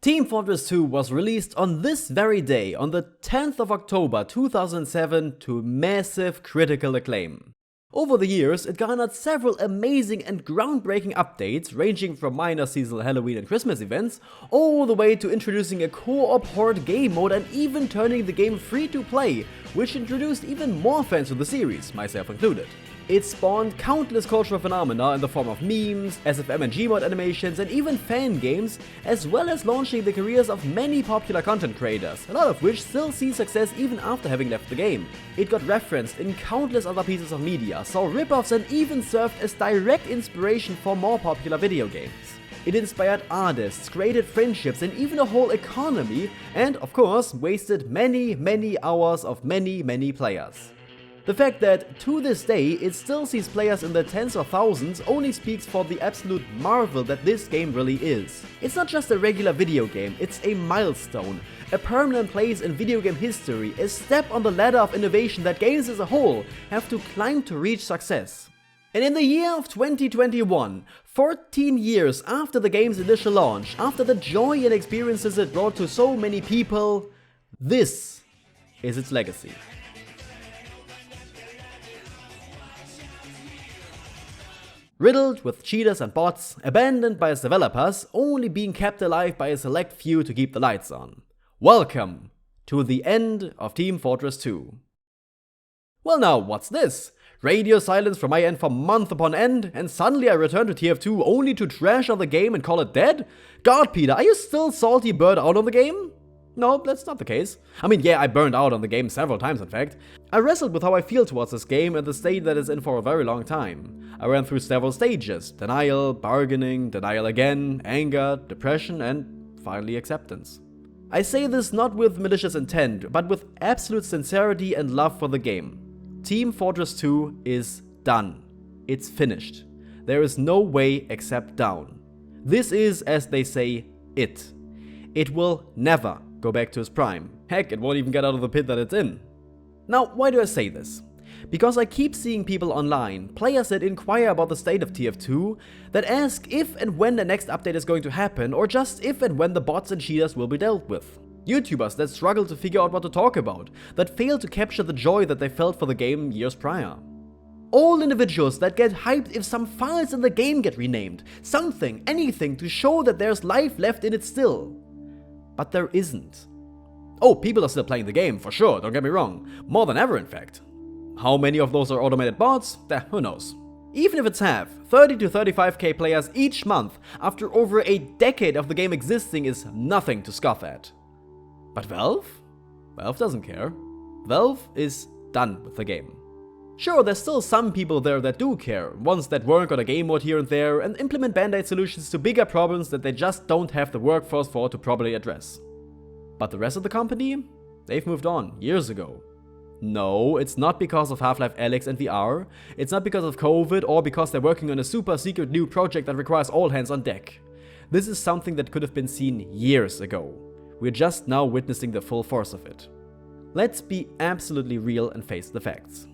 Team Fortress 2 was released on this very day, on the 10th of October 2007, to massive critical acclaim. Over the years, it garnered several amazing and groundbreaking updates, ranging from minor seasonal Halloween and Christmas events, all the way to introducing a co-op horde game mode and even turning the game free to play, which introduced even more fans to the series, myself included. It spawned countless cultural phenomena in the form of memes, SFM and Gmod animations, and even fan games, as well as launching the careers of many popular content creators, a lot of which still see success even after having left the game. It got referenced in countless other pieces of media, saw rip-offs, and even served as direct inspiration for more popular video games. It inspired artists, created friendships, and even a whole economy, and of course wasted many hours of many players. The fact that, to this day, it still sees players in the tens of thousands only speaks for the absolute marvel that this game really is. It's not just a regular video game, it's a milestone, a permanent place in video game history, a step on the ladder of innovation that games as a whole have to climb to reach success. And in the year of 2021, 14 years after the game's initial launch, after the joy and experiences it brought to so many people, this is its legacy. Riddled with cheaters and bots, abandoned by its developers, only being kept alive by a select few to keep the lights on. Welcome to the end of Team Fortress 2. Well now, what's this? Radio silence from my end for month upon end, and suddenly I return to TF2 only to trash on the game and call it dead? God, Peter, are you still salty burnt out on the game? No, that's not the case. I mean, yeah, I burned out on the game several times in fact. I wrestled with how I feel towards this game and the state that it's in for a very long time. I ran through several stages: denial, bargaining, denial again, anger, depression, and finally acceptance. I say this not with malicious intent, but with absolute sincerity and love for the game. Team Fortress 2 is done. It's finished. There is no way except down. This is, as they say, it. It will never go back to its prime. Heck, it won't even get out of the pit that it's in. Now, why do I say this? Because I keep seeing people online, players that inquire about the state of TF2, that ask if and when the next update is going to happen, or just if and when the bots and cheaters will be dealt with. YouTubers that struggle to figure out what to talk about, that fail to capture the joy that they felt for the game years prior. All individuals that get hyped if some files in the game get renamed, something, anything to show that there's life left in it still. But there isn't. Oh, people are still playing the game, for sure, don't get me wrong. More than ever, in fact. How many of those are automated bots? Who knows. Even if it's half, 30 to 35k players each month after over a decade of the game existing is nothing to scoff at. But Valve? Valve doesn't care. Valve is done with the game. Sure, there's still some people there that do care, ones that work on a game mode here and there and implement band-aid solutions to bigger problems that they just don't have the workforce for to properly address. But the rest of the company? They've moved on, years ago. No, it's not because of Half-Life Alyx and VR, it's not because of COVID or because they're working on a super secret new project that requires all hands on deck. This is something that could have been seen years ago. We're just now witnessing the full force of it. Let's be absolutely real and face the facts.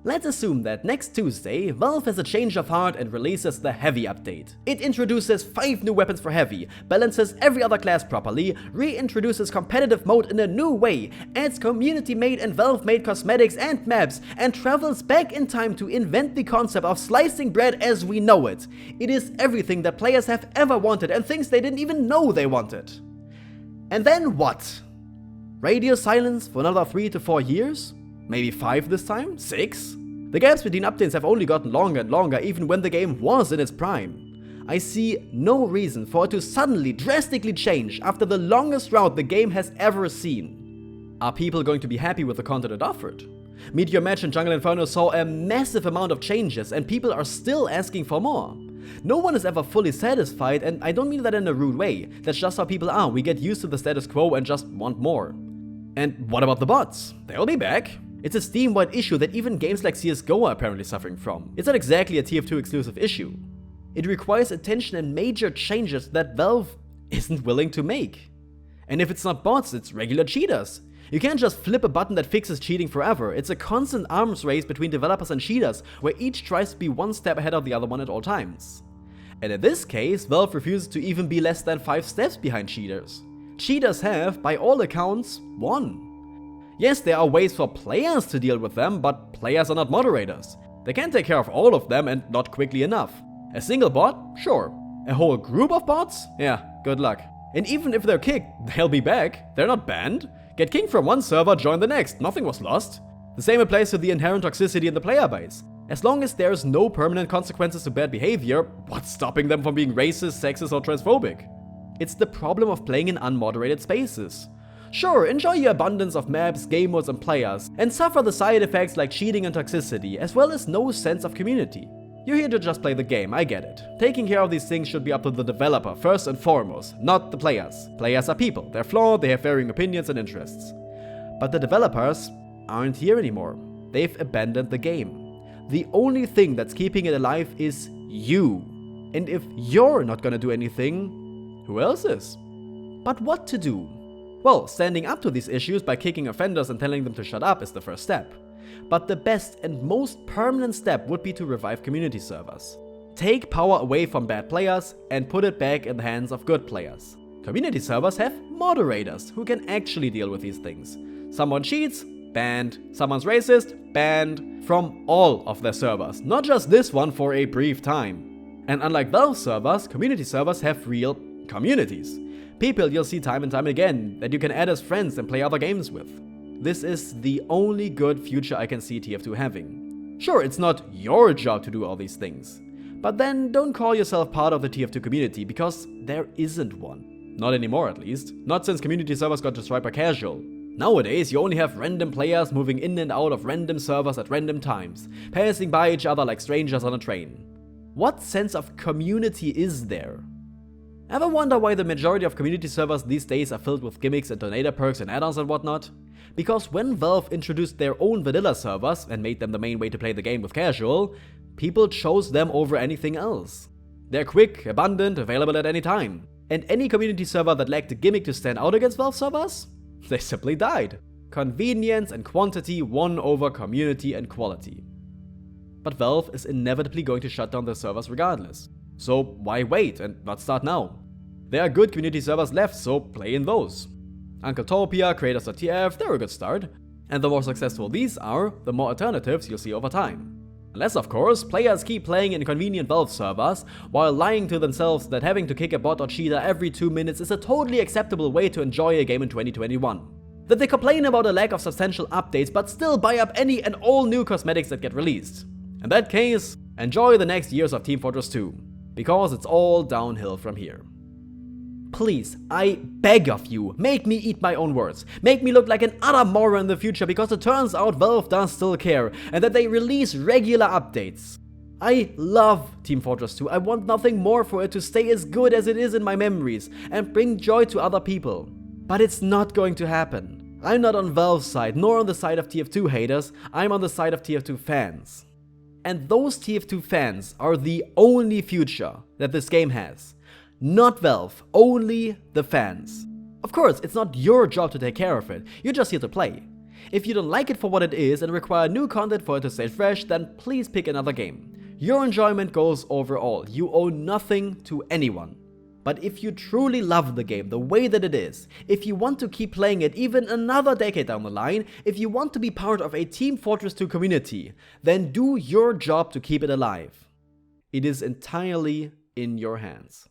Let's assume that next Tuesday, Valve has a change of heart and releases the Heavy update. It introduces 5 new weapons for Heavy, balances every other class properly, reintroduces competitive mode in a new way, adds community-made and Valve-made cosmetics and maps, and travels back in time to invent the concept of slicing bread as we know it. It is everything that players have ever wanted and things they didn't even know they wanted. And then what? Radio silence for another 3 to 4 years? Maybe 5 this time? 6? The gaps between updates have only gotten longer and longer even when the game was in its prime. I see no reason for it to suddenly drastically change after the longest route the game has ever seen. Are people going to be happy with the content it offered? Meteor Match and Jungle Inferno saw a massive amount of changes and people are still asking for more. No one is ever fully satisfied, and I don't mean that in a rude way. That's just how people are. We get used to the status quo and just want more. And what about the bots? They'll be back. It's a Steam-wide issue that even games like CSGO are apparently suffering from. It's not exactly a TF2 exclusive issue. It requires attention and major changes that Valve isn't willing to make. And if it's not bots, it's regular cheaters. You can't just flip a button that fixes cheating forever. It's a constant arms race between developers and cheaters, where each tries to be one step ahead of the other one at all times. And in this case, Valve refuses to even be less than 5 steps behind cheaters. Cheaters have, by all accounts, won. Yes, there are ways for players to deal with them, but players are not moderators. They can't take care of all of them and not quickly enough. A single bot? Sure. A whole group of bots? Yeah, good luck. And even if they're kicked, they'll be back. They're not banned. Get kicked from one server, join the next. Nothing was lost. The same applies to the inherent toxicity in the player base. As long as there's no permanent consequences to bad behavior, what's stopping them from being racist, sexist, or transphobic? It's the problem of playing in unmoderated spaces. Sure, enjoy your abundance of maps, game modes, and players, and suffer the side effects like cheating and toxicity, as well as no sense of community. You're here to just play the game, I get it. Taking care of these things should be up to the developer first and foremost, not the players. Players are people, they're flawed, they have varying opinions and interests. But the developers aren't here anymore. They've abandoned the game. The only thing that's keeping it alive is you. And if you're not gonna do anything, who else is? But what to do? Well, standing up to these issues by kicking offenders and telling them to shut up is the first step. But the best and most permanent step would be to revive community servers. Take power away from bad players and put it back in the hands of good players. Community servers have moderators who can actually deal with these things. Someone cheats? Banned. Someone's racist? Banned. From all of their servers, not just this one for a brief time. And unlike Valve servers, community servers have real communities. People you'll see time and time again that you can add as friends and play other games with. This is the only good future I can see TF2 having. Sure, it's not your job to do all these things. But then don't call yourself part of the TF2 community, because there isn't one. Not anymore at least. Not since community servers got destroyed by casual. Nowadays, you only have random players moving in and out of random servers at random times, passing by each other like strangers on a train. What sense of community is there? Ever wonder why the majority of community servers these days are filled with gimmicks and donator perks and add-ons and whatnot? Because when Valve introduced their own vanilla servers and made them the main way to play the game with casual, people chose them over anything else. They're quick, abundant, available at any time. And any community server that lacked a gimmick to stand out against Valve servers? They simply died. Convenience and quantity won over community and quality. But Valve is inevitably going to shut down their servers regardless. So why wait and not start now? There are good community servers left, so play in those. Uncletopia, Creators.tf, they're a good start. And the more successful these are, the more alternatives you'll see over time. Unless, of course, players keep playing in convenient Valve servers, while lying to themselves that having to kick a bot or cheater every 2 minutes is a totally acceptable way to enjoy a game in 2021. That they complain about a lack of substantial updates, but still buy up any and all new cosmetics that get released. In that case, enjoy the next years of Team Fortress 2. Because it's all downhill from here. Please, I beg of you, make me eat my own words. Make me look like an utter moron in the future, because it turns out Valve does still care, and that they release regular updates. I love Team Fortress 2, I want nothing more for it to stay as good as it is in my memories, and bring joy to other people. But it's not going to happen. I'm not on Valve's side, nor on the side of TF2 haters, I'm on the side of TF2 fans. And those TF2 fans are the only future that this game has. Not Valve, only the fans. Of course, it's not your job to take care of it, you're just here to play. If you don't like it for what it is and require new content for it to stay fresh, then please pick another game. Your enjoyment goes over all, you owe nothing to anyone. But if you truly love the game the way that it is, if you want to keep playing it even another decade down the line, if you want to be part of a Team Fortress 2 community, then do your job to keep it alive. It is entirely in your hands.